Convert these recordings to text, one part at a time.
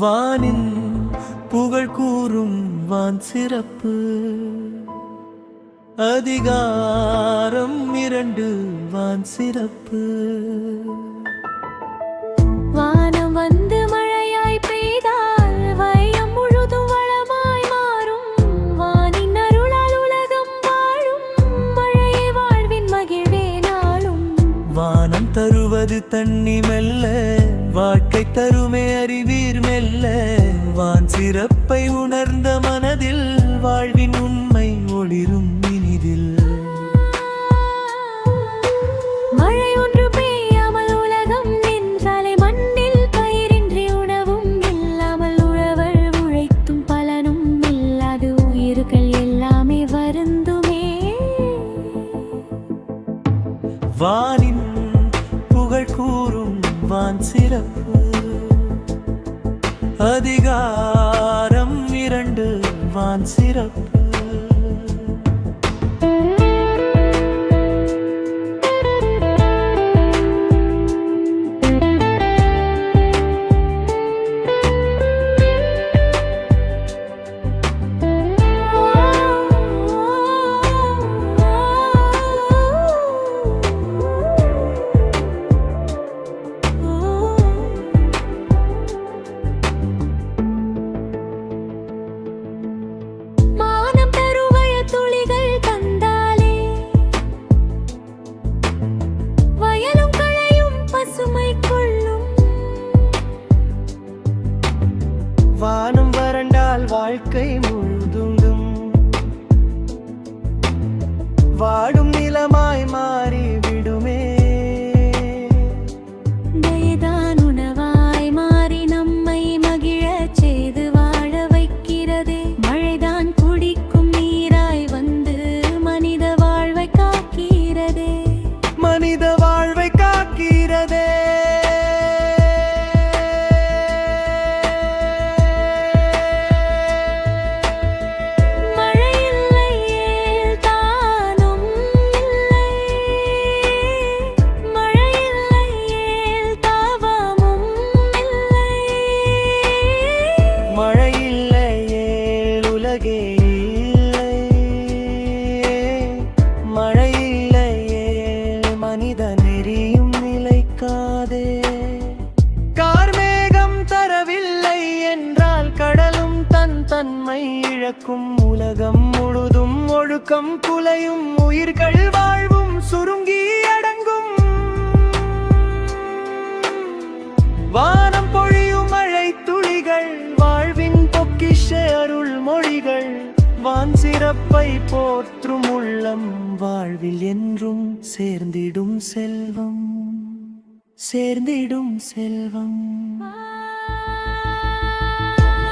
வானின் புகழ் கூறும் வான் சிறப்பு அதிகாரம் 2 வான் சிறப்பு. வானம் வந்து மழையாய் பெய்தால் வையம் முழுதும் வளமாய் மாறும். வானின் அருளால் உலகம் வாழும். மழையே வாழ்வின் மகிழ்வே நாளும். வானம் தருவது தண்ணி மெல்ல, வாழ்க்கை தருமே அறிவீர் மெல்ல. வான் சிறப்பை உணர்ந்த மனதில் வாழ்வின் உண்மை ஒளிரும் இனிதில். மழை ஒன்று பெய்யாமல் உலகம் நின்றாலே மண்ணில் பயிரின்றி உணவும் இல்லாமல் உழவர் உழைத்தும் பலனும் இல்லாது உயிர்கள் எல்லாமே வருந்துமே. வானின் புகழ் கூறும் வான் சிறப்பு அதிகாரம் 2 வான் சிறப்பு. வானம் வறண்டால் வாழ்க்கை முழுதும் வாடும் நிலமாய் மாறி விடுமே. தயதான் உணவாய் மாறி நம்மை மகிழச் செய்து வாழ வைக்கிறதே. மழைதான் குடிக்கும் நீராய் வந்து மனித வாழ்வை காக்கிறதே. மனித வாழ்வை காக்கிறதே. மனிதனெறியும் நிலைக்காதே. கார்மேகம் தரவில்லை என்றால் கடலும் தன் தன்மை இழக்கும். உலகம் முழுதும் ஒழுக்கம் குலையும். உயிர்கள் வாழ்வும் சுருங்கி அடங்கும். வானம் பொழியும் மழை துளிகள் வாழ்வின் பொக்கிஷ அருள் மொழிகள். வான் சிறப்பை போற்றும் உள்ளம் வாழ்வில் என்றும் சேர்ந்திடும் செல்வம். சேர்ந்திடும் செல்வம்.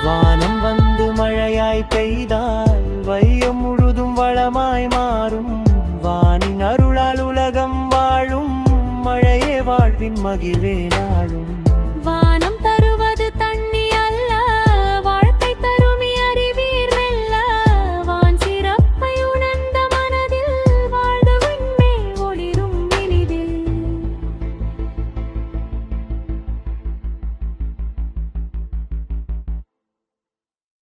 வானம் வந்து மழையாய் பெய்தால் வையம் முழுதும் வளமாய் மாறும். வானின் அருளால் உலகம் வாழும். மழையே வாழ்வின் மகிழ்வே நாளும்.